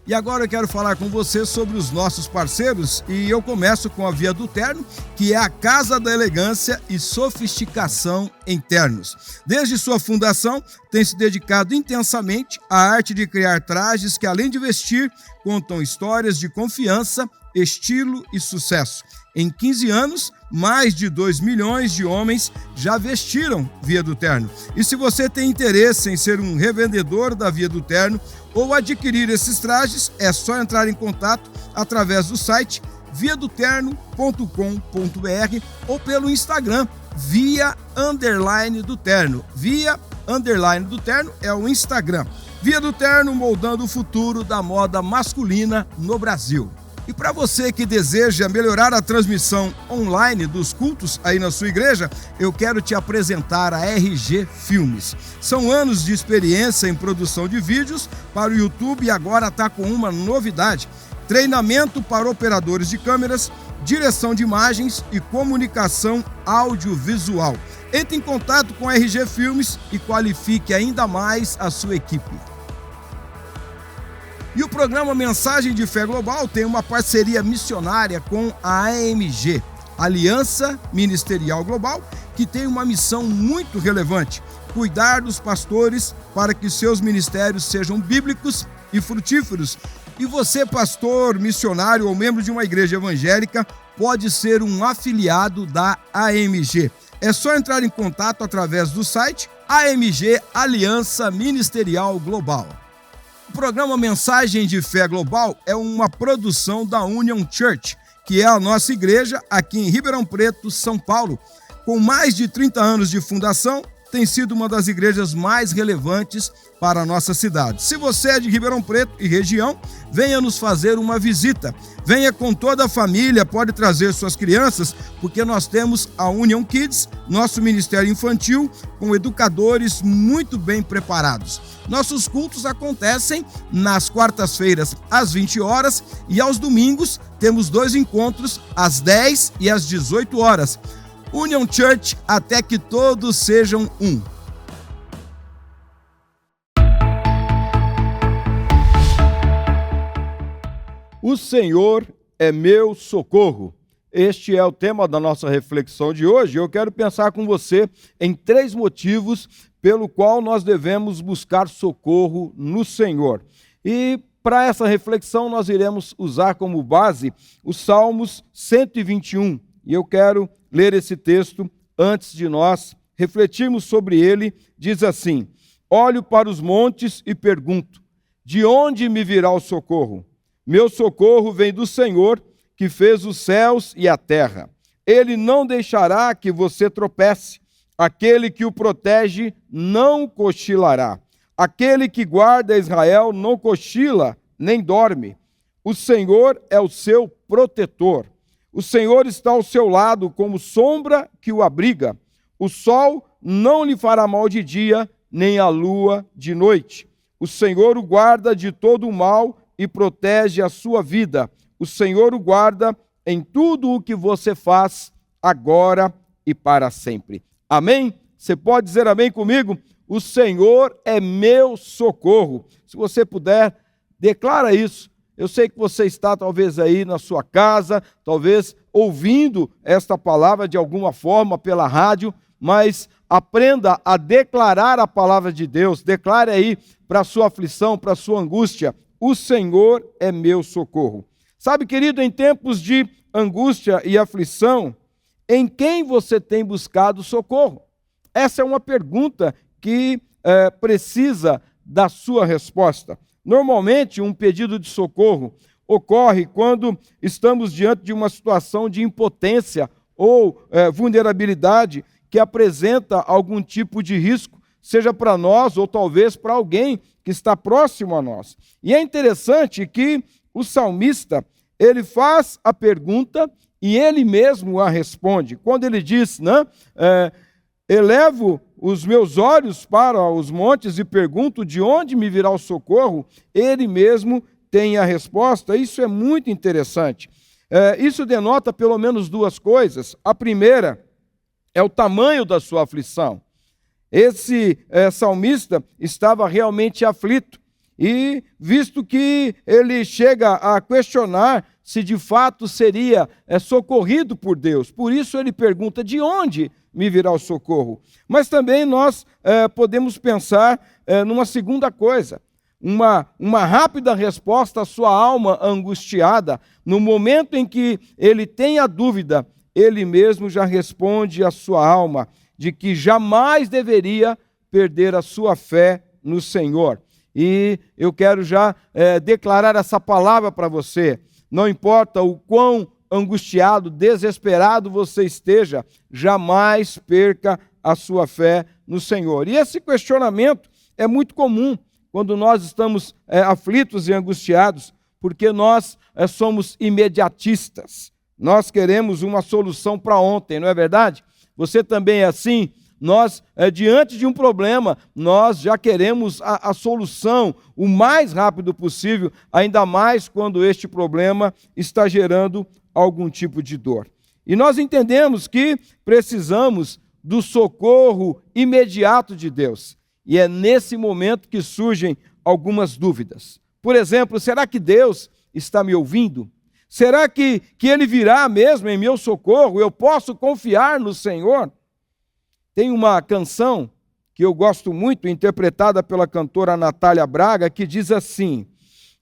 E agora eu quero falar com você sobre os nossos parceiros e eu começo com a Via do Terno, que é a casa da elegância e sofisticação em ternos. Desde sua fundação, tem se dedicado intensamente à arte de criar trajes que, além de vestir, contam histórias de confiança, estilo e sucesso. Em 15 anos, mais de 2 milhões de homens já vestiram Via do Terno. E se você tem interesse em ser um revendedor da Via do Terno ou adquirir esses trajes, é só entrar em contato através do site viadoterno.com.br ou pelo Instagram, Via_do Terno. Via_do Terno é o Instagram. Via do Terno, moldando o futuro da moda masculina no Brasil. E para você que deseja melhorar a transmissão online dos cultos aí na sua igreja, eu quero te apresentar a RG Filmes. São anos de experiência em produção de vídeos para o YouTube e agora está com uma novidade: treinamento para operadores de câmeras, direção de imagens e comunicação audiovisual. Entre em contato com a RG Filmes e qualifique ainda mais a sua equipe. E o programa Mensagem de Fé Global tem uma parceria missionária com a AMG, Aliança Ministerial Global, que tem uma missão muito relevante: cuidar dos pastores para que seus ministérios sejam bíblicos e frutíferos. E você, pastor, missionário ou membro de uma igreja evangélica, pode ser um afiliado da AMG. É só entrar em contato através do site AMG Aliança Ministerial Global. O programa Mensagem de Fé Global é uma produção da Union Church, que é a nossa igreja aqui em Ribeirão Preto, São Paulo. Com mais de 30 anos de fundação, tem sido uma das igrejas mais relevantes para a nossa cidade. Se você é de Ribeirão Preto e região, venha nos fazer uma visita. Venha com toda a família, pode trazer suas crianças, porque nós temos a Union Kids, nosso ministério infantil, com educadores muito bem preparados. Nossos cultos acontecem nas quartas-feiras, às 20 horas, e aos domingos temos 2 encontros, às 10 e às 18 horas. Union Church, até que todos sejam um. O Senhor é meu socorro. Este é o tema da nossa reflexão de hoje. Eu quero pensar com você em 3 motivos pelo qual nós devemos buscar socorro no Senhor. E para essa reflexão nós iremos usar como base os Salmos 121. E eu quero ler esse texto antes de nós refletirmos sobre ele. Diz assim: olho para os montes e pergunto, de onde me virá o socorro? Meu socorro vem do Senhor, que fez os céus e a terra. Ele não deixará que você tropece. Aquele que o protege não cochilará. Aquele que guarda Israel não cochila nem dorme. O Senhor é o seu protetor. O Senhor está ao seu lado como sombra que o abriga. O sol não lhe fará mal de dia, nem a lua de noite. O Senhor o guarda de todo o mal e protege a sua vida. O Senhor o guarda em tudo o que você faz, agora e para sempre. Amém? Você pode dizer amém comigo? O Senhor é meu socorro. Se você puder, declara isso. Eu sei que você está talvez aí na sua casa, talvez ouvindo esta palavra de alguma forma pela rádio, mas aprenda a declarar a palavra de Deus. Declare aí para a sua aflição, para a sua angústia: o Senhor é meu socorro. Sabe, querido, em tempos de angústia e aflição, em quem você tem buscado socorro? Essa é uma pergunta que precisa da sua resposta. Normalmente, um pedido de socorro ocorre quando estamos diante de uma situação de impotência ou vulnerabilidade que apresenta algum tipo de risco, seja para nós ou talvez para alguém que está próximo a nós. E é interessante que o salmista, ele faz a pergunta e ele mesmo a responde. Quando ele diz, elevo os meus olhos para os montes e pergunto de onde me virá o socorro, ele mesmo tem a resposta. Isso é muito interessante. Isso denota pelo menos duas coisas. A primeira é o tamanho da sua aflição. Esse salmista estava realmente aflito, e visto que ele chega a questionar se de fato seria socorrido por Deus, por isso ele pergunta: de onde me virá o socorro? Mas também nós podemos pensar numa segunda coisa, uma rápida resposta à sua alma angustiada. No momento em que ele tem a dúvida, ele mesmo já responde à sua alma de que jamais deveria perder a sua fé no Senhor. E eu quero já declarar essa palavra para você. Não importa o quão angustiado, desesperado você esteja, jamais perca a sua fé no Senhor. E esse questionamento é muito comum quando nós estamos aflitos e angustiados, porque nós somos imediatistas. Nós queremos uma solução para ontem, não é verdade? Você também é assim? Nós, diante de um problema, nós já queremos a solução o mais rápido possível, ainda mais quando este problema está gerando algum tipo de dor. E nós entendemos que precisamos do socorro imediato de Deus. E é nesse momento que surgem algumas dúvidas. Por exemplo, será que Deus está me ouvindo? Será que Ele virá mesmo em meu socorro? Eu posso confiar no Senhor? Tem uma canção que eu gosto muito, interpretada pela cantora Natália Braga, que diz assim: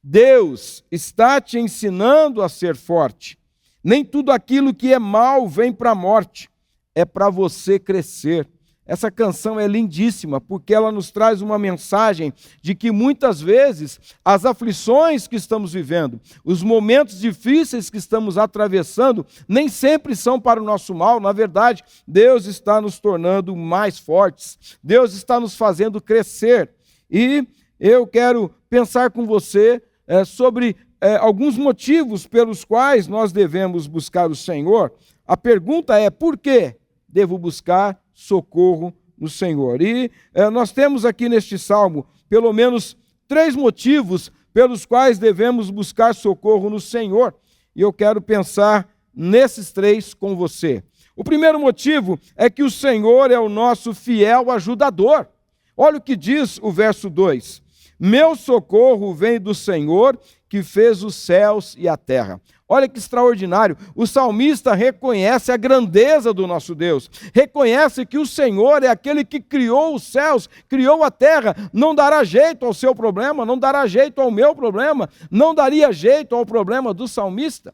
Deus está te ensinando a ser forte. Nem tudo aquilo que é mal vem para a morte. É para você crescer. Essa canção é lindíssima, porque ela nos traz uma mensagem de que muitas vezes as aflições que estamos vivendo, os momentos difíceis que estamos atravessando, nem sempre são para o nosso mal. Na verdade, Deus está nos tornando mais fortes. Deus está nos fazendo crescer. E eu quero pensar com você sobre alguns motivos pelos quais nós devemos buscar o Senhor. A pergunta é: por que devo buscar socorro no Senhor? E nós temos aqui neste salmo pelo menos 3 motivos pelos quais devemos buscar socorro no Senhor. E eu quero pensar nesses 3 com você. O primeiro motivo é que o Senhor é o nosso fiel ajudador. Olha o que diz o verso 2. Meu socorro vem do Senhor, que fez os céus e a terra. Olha que extraordinário. O salmista reconhece a grandeza do nosso Deus. Reconhece que o Senhor é aquele que criou os céus, criou a terra. Não dará jeito ao seu problema, não dará jeito ao meu problema, não daria jeito ao problema do salmista.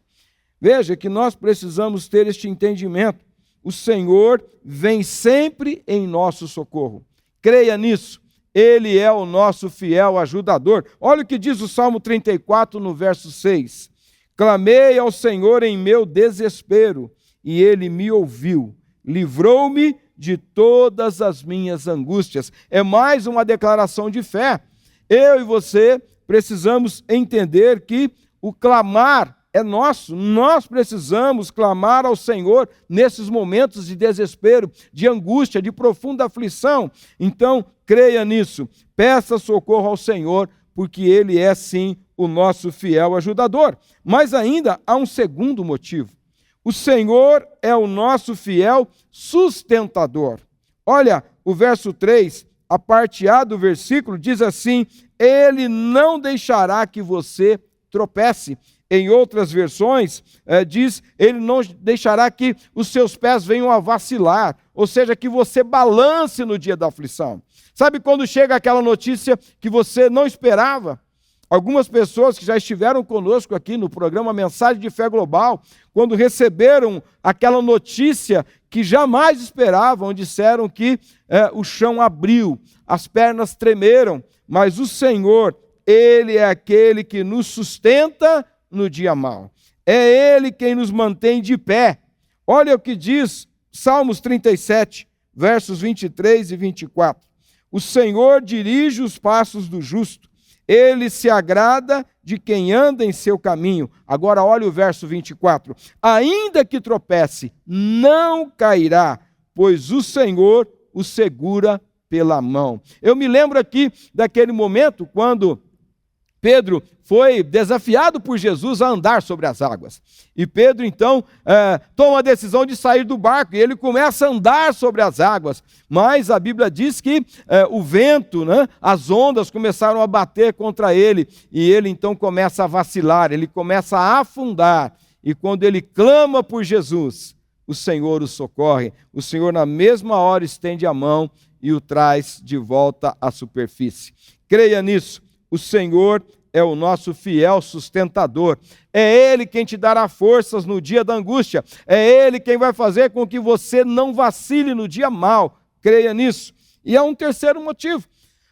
Veja que nós precisamos ter este entendimento. O Senhor vem sempre em nosso socorro. Creia nisso. Ele é o nosso fiel ajudador. Olha o que diz o Salmo 34, no verso 6. Clamei ao Senhor em meu desespero, e Ele me ouviu. Livrou-me de todas as minhas angústias. É mais uma declaração de fé. Eu e você precisamos entender que o clamar é nosso. Nós precisamos clamar ao Senhor nesses momentos de desespero, de angústia, de profunda aflição. Então, creia nisso. Peça socorro ao Senhor, porque Ele é, sim, o nosso fiel ajudador. Mas ainda há um segundo motivo. O Senhor é o nosso fiel sustentador. Olha, o verso 3, a parte A do versículo, diz assim: Ele não deixará que você tropece. Em outras versões, diz, Ele não deixará que os seus pés venham a vacilar, ou seja, que você balance no dia da aflição. Sabe quando chega aquela notícia que você não esperava? Algumas pessoas que já estiveram conosco aqui no programa Mensagem de Fé Global, quando receberam aquela notícia que jamais esperavam, disseram que o chão abriu, as pernas tremeram, mas o Senhor, Ele é aquele que nos sustenta no dia mau. É Ele quem nos mantém de pé. Olha o que diz Salmos 37, versos 23 e 24. O Senhor dirige os passos do justo. Ele se agrada de quem anda em seu caminho. Agora olha o verso 24. Ainda que tropece, não cairá, pois o Senhor o segura pela mão. Eu me lembro aqui daquele momento quando Pedro foi desafiado por Jesus a andar sobre as águas. E Pedro, então, toma a decisão de sair do barco, e ele começa a andar sobre as águas. Mas a Bíblia diz que o vento, né, as ondas começaram a bater contra ele, e ele então começa a vacilar, ele começa a afundar. E quando ele clama por Jesus, o Senhor o socorre. O Senhor, na mesma hora, estende a mão e o traz de volta à superfície. Creia nisso. O Senhor é o nosso fiel sustentador. É Ele quem te dará forças no dia da angústia. É Ele quem vai fazer com que você não vacile no dia mau. Creia nisso. E há um terceiro motivo.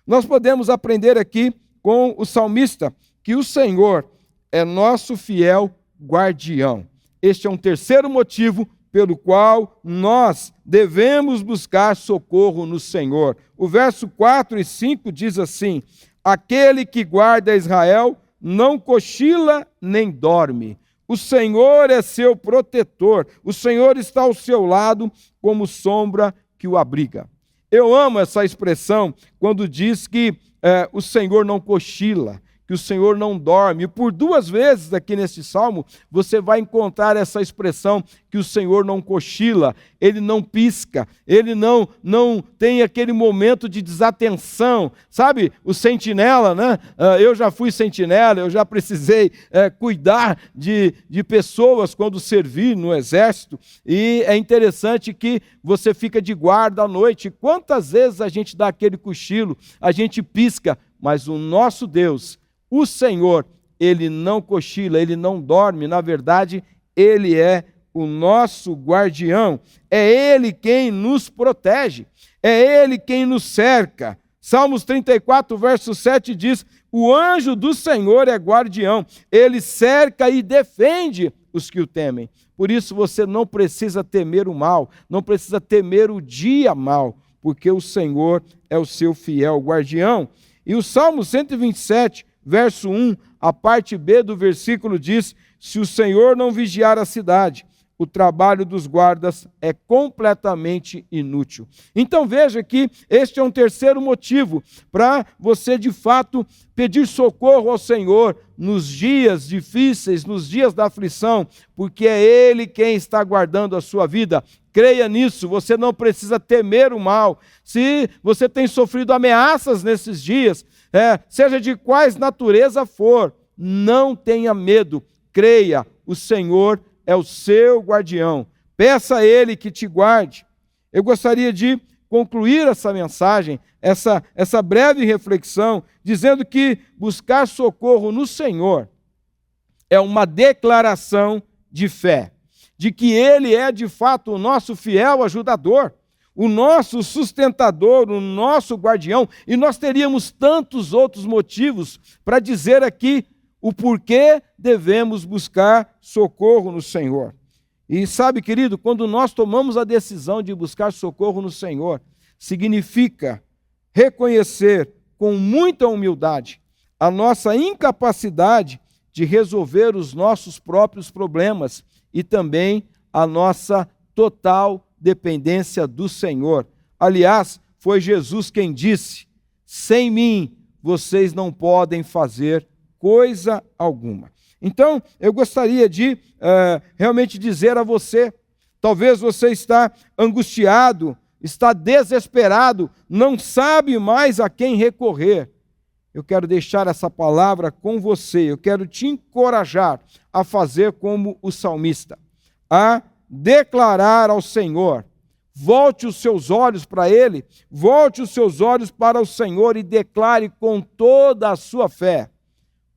Nós podemos aprender aqui com o salmista que o Senhor é nosso fiel guardião. Este é um terceiro motivo pelo qual nós devemos buscar socorro no Senhor. O verso 4 e 5 diz assim: Aquele que guarda Israel não cochila nem dorme. O Senhor é seu protetor. O Senhor está ao seu lado como sombra que o abriga. Eu amo essa expressão quando diz que o Senhor não cochila, que o Senhor não dorme. E por 2 vezes aqui nesse salmo, você vai encontrar essa expressão que o Senhor não cochila, Ele não pisca, Ele não tem aquele momento de desatenção. Sabe, o sentinela, né? Eu já fui sentinela, eu já precisei cuidar de pessoas quando servi no exército, e é interessante que você fica de guarda à noite. Quantas vezes a gente dá aquele cochilo, a gente pisca, mas o nosso Deus, o Senhor, Ele não cochila, Ele não dorme. Na verdade, Ele é o nosso guardião. É Ele quem nos protege. É Ele quem nos cerca. Salmos 34, verso 7 diz: O anjo do Senhor é guardião. Ele cerca e defende os que o temem. Por isso você não precisa temer o mal, não precisa temer o dia mau, porque o Senhor é o seu fiel guardião. E o Salmo 127, verso 1, a parte B do versículo diz: Se o Senhor não vigiar a cidade, o trabalho dos guardas é completamente inútil. Então veja que este é um terceiro motivo para você de fato pedir socorro ao Senhor nos dias difíceis, nos dias da aflição, porque é Ele quem está guardando a sua vida. Creia nisso, você não precisa temer o mal. Se você tem sofrido ameaças nesses dias, seja de quais natureza for, não tenha medo. Creia, o Senhor é o seu guardião. Peça a Ele que te guarde. Eu gostaria de concluir essa mensagem, essa breve reflexão, dizendo que buscar socorro no Senhor é uma declaração de fé, de que Ele é de fato o nosso fiel ajudador, o nosso sustentador, o nosso guardião, e nós teríamos tantos outros motivos para dizer aqui o porquê devemos buscar socorro no Senhor. E sabe, querido, quando nós tomamos a decisão de buscar socorro no Senhor, significa reconhecer com muita humildade a nossa incapacidade de resolver os nossos próprios problemas e também a nossa total dependência do Senhor. Aliás, foi Jesus quem disse: sem mim vocês não podem fazer coisa alguma. Então, eu gostaria de realmente dizer a você, talvez você está angustiado, está desesperado, não sabe mais a quem recorrer. Eu quero deixar essa palavra com você, eu quero te encorajar a fazer como o salmista, a declarar ao Senhor: volte os seus olhos para Ele, volte os seus olhos para o Senhor e declare com toda a sua fé: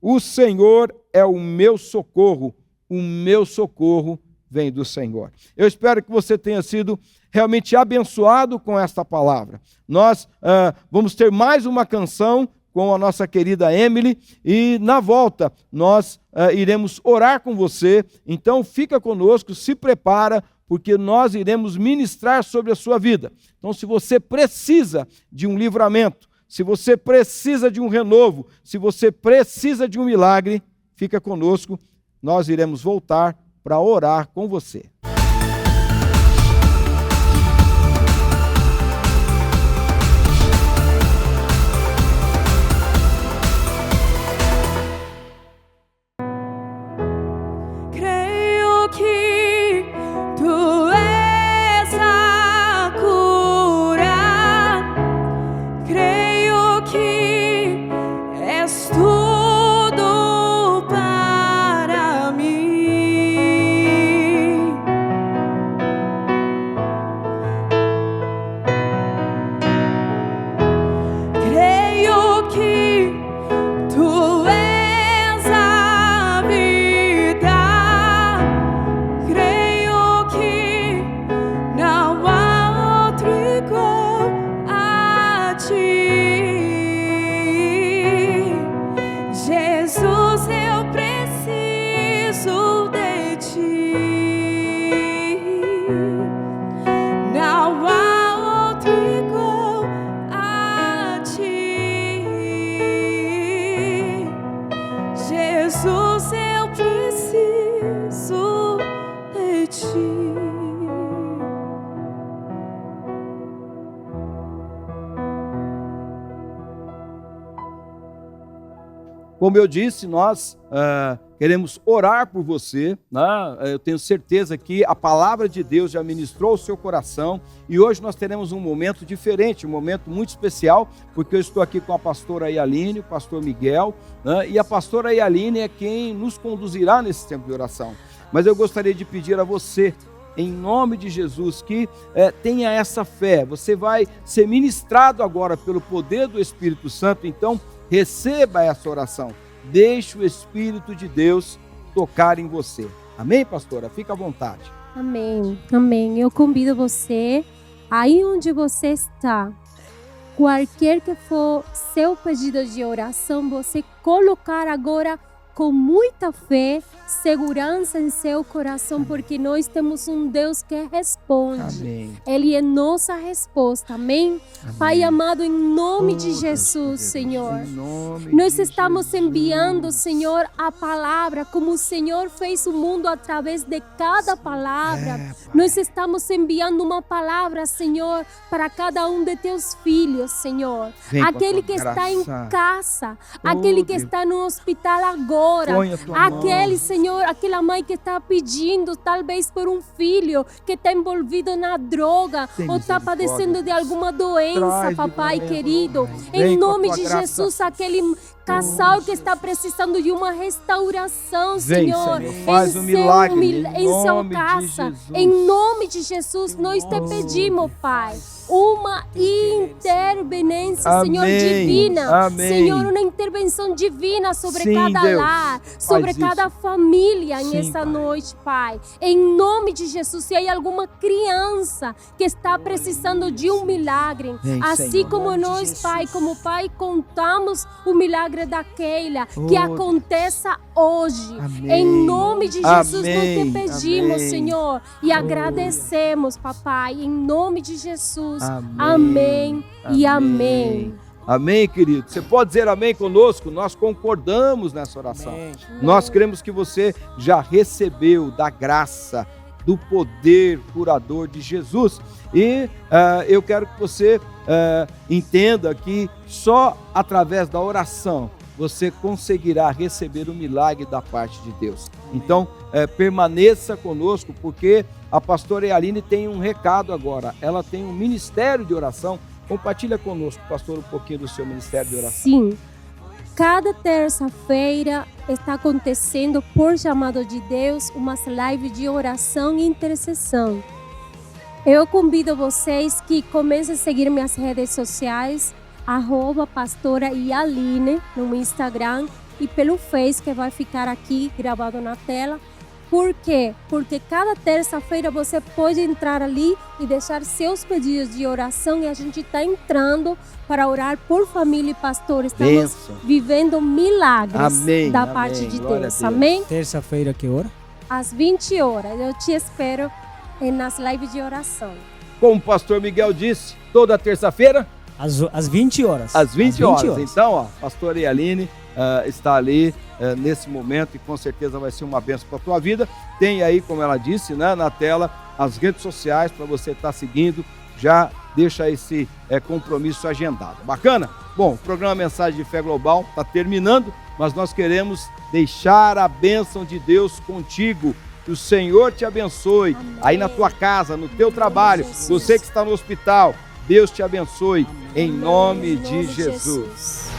o Senhor é o meu socorro vem do Senhor. Eu espero que você tenha sido realmente abençoado com esta palavra. Nós vamos ter mais uma canção com a nossa querida Emily e na volta nós iremos orar com você. Então fica conosco, se prepara, porque nós iremos ministrar sobre a sua vida. Então, se você precisa de um livramento, se você precisa de um renovo, se você precisa de um milagre, fica conosco, nós iremos voltar para orar com você. Creio que tu és a cura, creio que és tudo para mim. Creio que tu és a vida, creio que não há outro igual a ti. Jesus, eu preciso de ti. Não há outro igual a ti. Jesus, eu preciso de ti. Como eu disse, nós queremos orar por você, né? Eu tenho certeza que a palavra de Deus já ministrou o seu coração e hoje nós teremos um momento diferente, um momento muito especial, porque eu estou aqui com a pastora Yaline, o pastor Miguel, né? E a pastora Yaline é quem nos conduzirá nesse tempo de oração. Mas eu gostaria de pedir a você, em nome de Jesus, que tenha essa fé. Você vai ser ministrado agora pelo poder do Espírito Santo, então receba essa oração. Deixe o Espírito de Deus tocar em você. Amém, pastora? Fica à vontade. Amém, amém. Eu convido você, aí onde você está, qualquer que for seu pedido de oração, você colocar agora com muita fé, segurança em seu coração, porque nós temos um Deus que responde. Amém. Ele é nossa resposta. Amém? Amém. Pai amado, em nome de Jesus, Senhor, nós estamos enviando, Senhor, a palavra, como o Senhor fez o mundo através de cada palavra. Nós estamos enviando uma palavra, Senhor, para cada um de teus filhos, Senhor. Vem Aquele com a que tua está em graça. casa, aquele que Deus. está no hospital agora, Põe a tua aquele, mão. Senhor, aquela mãe que está pedindo, talvez por um filho que está envolvido na droga Tem ou está misericórdia. padecendo de alguma doença, Traz papai livramento, querido. Pai. Vem Em com a nome tua de graça. Jesus, aquele casal que está precisando de uma restauração, Vem, Senhor, Senhor, faz em um milagre, em seu nome de casa. Jesus. Em nome de Jesus, nós te pedimos, Pai, uma intervenência, Senhor, Amém. divina. Amém. Senhor, uma intervenção divina sobre Sim, cada Deus. lar, sobre Faz cada isso. família Sim, nessa Pai. noite, Pai. Em nome de Jesus, se há alguma criança que está precisando de um milagre, Vem, assim Senhor. como nós, Pai, como Pai, contamos o milagre da Keila, que Oh, aconteça hoje. Amém. Em nome de Jesus, Amém. nós te pedimos, Amém. Senhor, e agradecemos, papai, em nome de Jesus. Amém. Amém e amém. Amém, querido? Você pode dizer amém conosco? Nós concordamos nessa oração. Amém. Nós cremos que você já recebeu da graça, do poder curador de Jesus. E eu quero que você entenda que só através da oração você conseguirá receber o milagre da parte de Deus. Então, permaneça conosco, porque a pastora Eyaline tem um recado agora. Ela tem um ministério de oração. Compartilha conosco, pastor, um pouquinho do seu ministério de oração. Sim. Cada terça-feira está acontecendo, por chamado de Deus, umas lives de oração e intercessão. Eu convido vocês que comecem a seguir minhas redes sociais, @pastora Eyaline no Instagram e pelo Face, que vai ficar aqui gravado na tela. Por quê? Porque cada terça-feira você pode entrar ali e deixar seus pedidos de oração, e a gente está entrando para orar por família e pastor. Estamos Bênção. vivendo milagres da Amém, parte de glória a Deus. Deus. Amém? Terça-feira, que hora? Às 20 horas. Eu te espero nas lives de oração. Como o pastor Miguel disse, toda terça-feira, Às 20 horas. às 20 horas. Então, ó, pastor Eyaline está ali nesse momento e com certeza vai ser uma bênção para a tua vida. Tem aí, como ela disse, né, na tela, as redes sociais para você estar seguindo. Já deixa esse compromisso agendado. Bacana? Bom, o programa Mensagem de Fé Global está terminando, mas nós queremos deixar a bênção de Deus contigo. Que o Senhor te abençoe. Amém. Aí na tua casa, no teu trabalho, Jesus. você que está no hospital, Deus te abençoe. Em nome de Em nome Jesus.